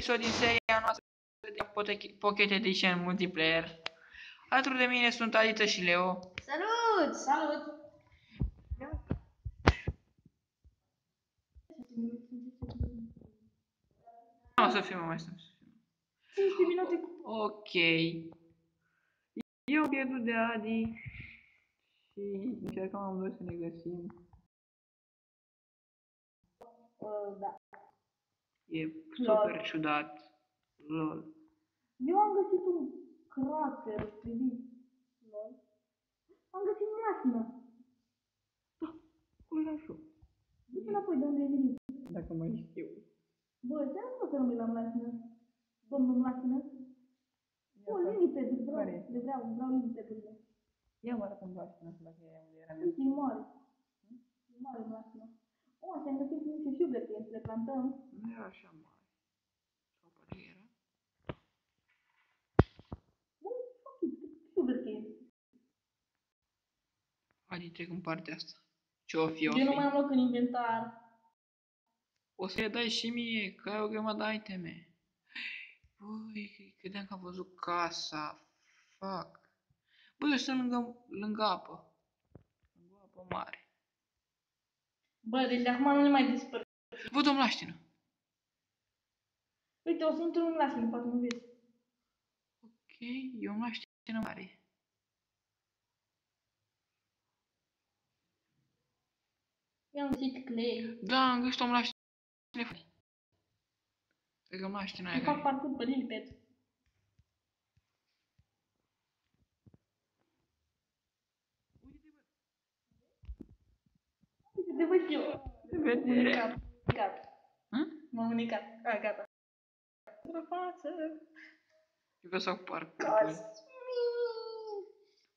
episod din seria noastră de Pocket Edition Multiplayer. Alături de mine sunt Alita și Leo. Salut! Salut! Nu o să filmăm mai sus. 15 minute. Ok. Eu pierdut de Adi și încercăm amândoi să ne găsim. Da. E super ciudat. Lol. Eu am găsit un crater, priviți. Lol. Am găsit o mașină. Cum așa? Du-te înapoi de unde ai venit. Dacă mai știu. Bă, ce am să rămâi la mașină? Domnul mașină? O, limited, vreau limited-urile. Ia mă arăt în mașină asta dacă e unde eram. Uite, e mare. E mare mașină. O, și am găsit niște sugar cane, le plantăm. Nu era așa mare. Sau poate era? Bă, fuck it, sugar cane. Adi, trec în partea asta. Ce-o fi, o Eu nu mai fi? am loc în inventar. O să-i dai și mie, că ai o grămadă de iteme. Băi, credeam că am văzut casa. Fuck. Băi, eu sunt lângă apă. Lângă apă mare. Bă, deci de acum nu ne mai dispăr. Văd o mlaștină. Uite, o să intru în mașină, poate nu vezi. Ok, e o mlaștină mare. I-am găsit clay. Da, am găsit o mlaștină. Cred că mlaștina aia Eu fac care... parcurs pe liped. Uite, te văd și eu. Se vede. M-am unicat. A, gata. Față. Eu vreau să fac parcurs.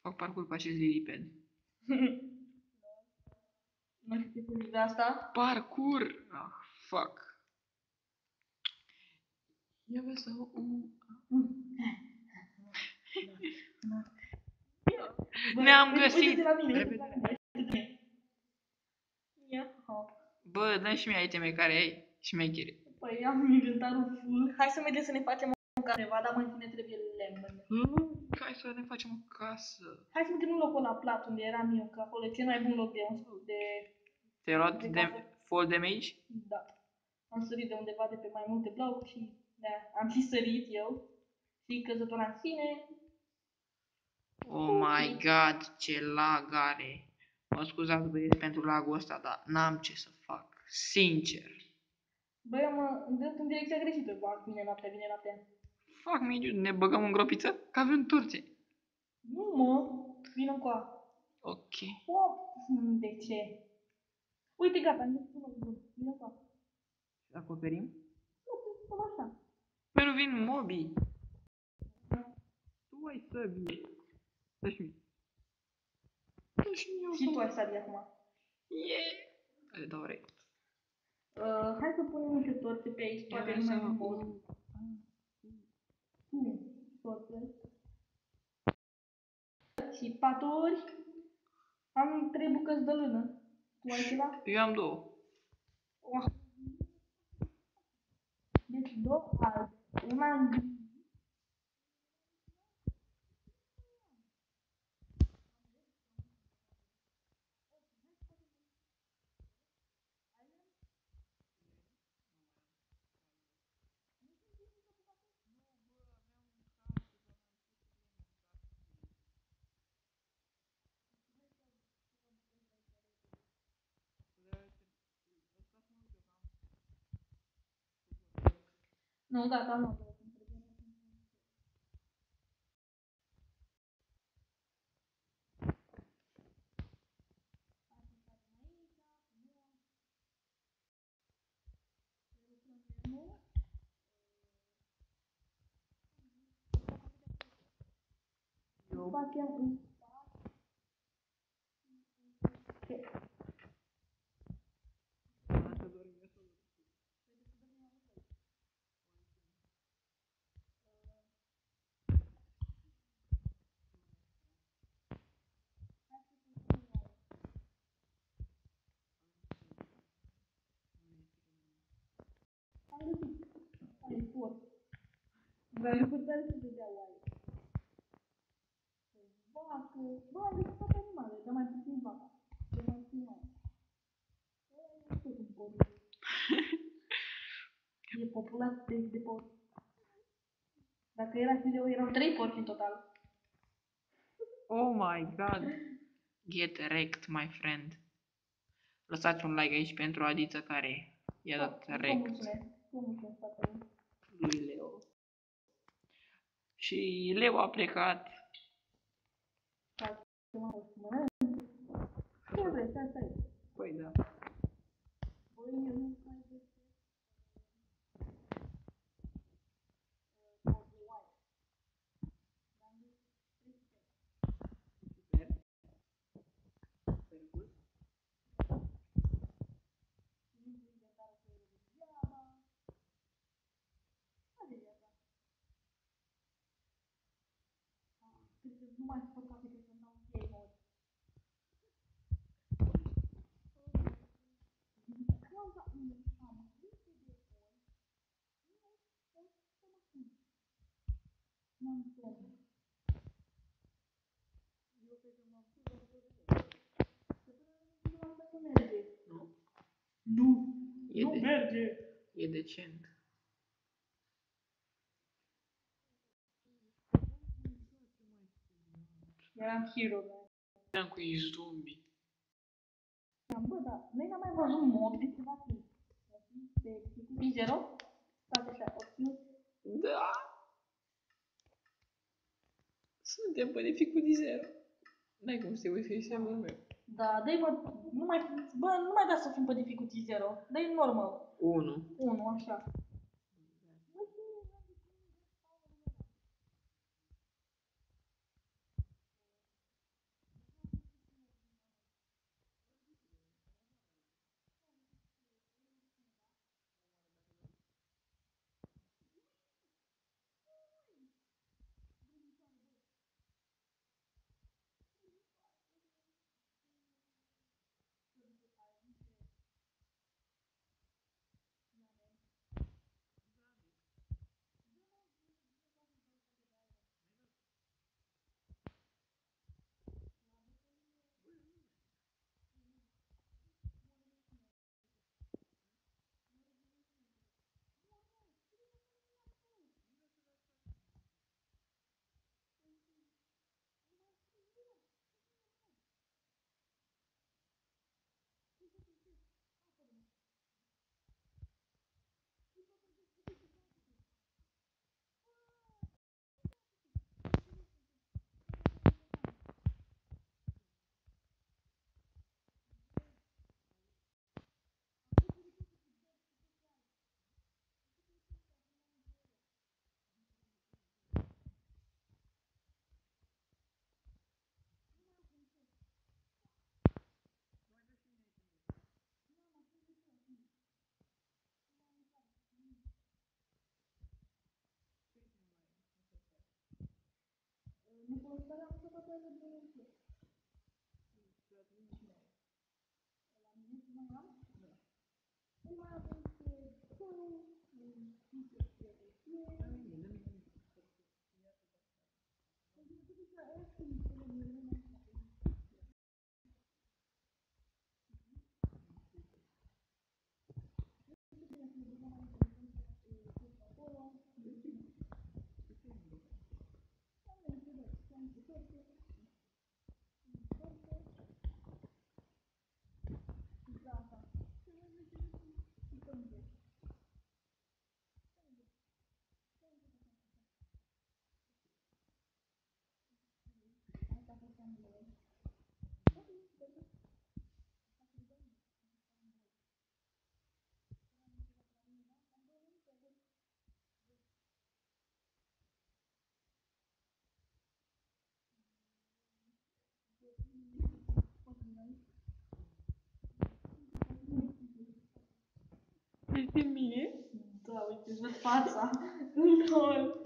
Fac parcurs pe acest liliped. Nu știu ce zici de asta. Parcurs! Ah, fuck. Ia vezi să... Ne-am găsit! Uite-te la mine, uite-te la mine. Bă, dă-mi și mie iteme care ai. Șmechere. Păi am inventarul full. Hai să mergem să ne facem o careva, dar mai întâi ne trebuie lemn. Hai să ne facem o casă. Hai să mergem în locul ăla plat unde eram eu, că acolo e cel mai bun loc de Te-ai luat de fall damage? Da. Am sărit de undeva de pe mai multe blocuri și da, am și sărit eu. Și căzătura în sine. Oh my god, ce lag are. Mă scuzați băieți pentru lagul ăsta, dar n-am ce să fac. Sincer. Băi, eu mă îndrept în direcția greșită. Bă, vine noaptea, vine noaptea. Fac mediu, ne băgăm în gropiță? Că avem turce. Nu mă, vină încoa. Ok. De ce? Uite, gata, am găsit un loc bun. Vină încoa. Acoperim? Nu, stăm așa. Păi nu vin mobii. Tu ai săbii. Dă-și mie. Dă-și mie. Și tu ai sabii acum. Yeah. Hai, dau rei. Hai să punem niște torțe pe aici, poate nu mai am mod. Torțe. Și paturi. Am 3 bucăți de lână. Tu ai ceva? Eu am 2. Deci 2 albe. Una în gri. Nu, gata, nu. Eu facem un Am găsit. Ai, pot. Dar lucruri tare se vedea oaie. Vacă. Bă, am găsit toate animalele, dar mai puțin vaca. Dar mai puțin oaie. Ăla e tot un porc. E populat de porc. Dacă era video, erau 3 porci în total. Oh my god. Get wrecked, my friend. Lăsați un like aici pentru Adiță care i-a dat wrecked Mulțumesc foarte mult. lui Leo. Și Leo a plecat. Ce vrei, stai. Păi da. Băi, eu nu mai găsesc. Nu mai pot ca să dau play mode. Cauza unui am lipsă de ori, nu pot să mă simt. N-am somn. Eu cred că m-am pus la să merge. Nu. Nu merge. E decent. Eram hero, da. Eram cu ei zombie. Bă, da, noi n-am mai văzut mod de ceva timp. De dificulty 0? State așa, opțiuni. Da. Suntem pe dificulty 0. N-ai cum să te uiți că e serverul meu. Da, dă-i bă, nu mai da să fim pe dificulty 0. Dă-i normal. 1. 1, așa. Nicolăsarea am să facă ele de ce? La mine ce mai am? Da. Nu mai avem pe cău, Este mine? Da, uite, îți văd fața. Lol.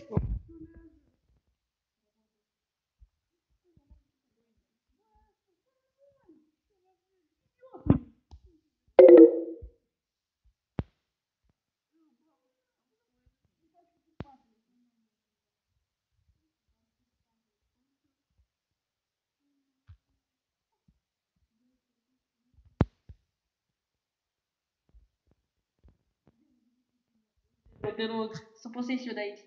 Te rog, să posez și eu de aici.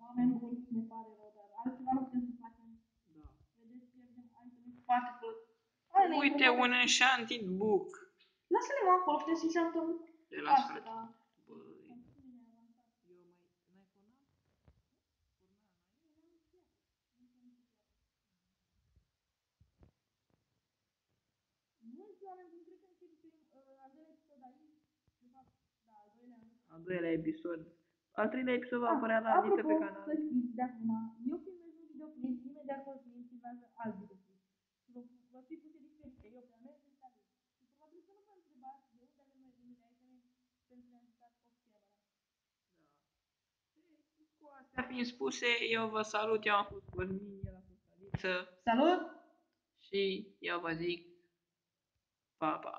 Oameni buni, ne pare rău, dar altceva nu putem să facem. Da. Vedeți, pierdem iteme foarte tot. Uite un enchanted book. Lasă-le mă acolo, putem să închantăm De la asta. frate. Băi. Mulți oameni buni, cred că începem al doilea episod aici. De fapt, da, al doilea. Al doilea episod. Al treilea episod va apărea la adică pe canal. Să știți de acum, eu filmez un videoclip, imediat o film filmează alt videoclip. Și vă fi puse diferite, eu pe a mea și ale. Și probabil că nu vă întrebați de unde avem noi unele iteme pentru a jucat off camera. Cu astea fiind spuse, eu vă salut, eu am fost Cosmin, el a fost Aliță. Salut! Și eu vă zic pa, pa!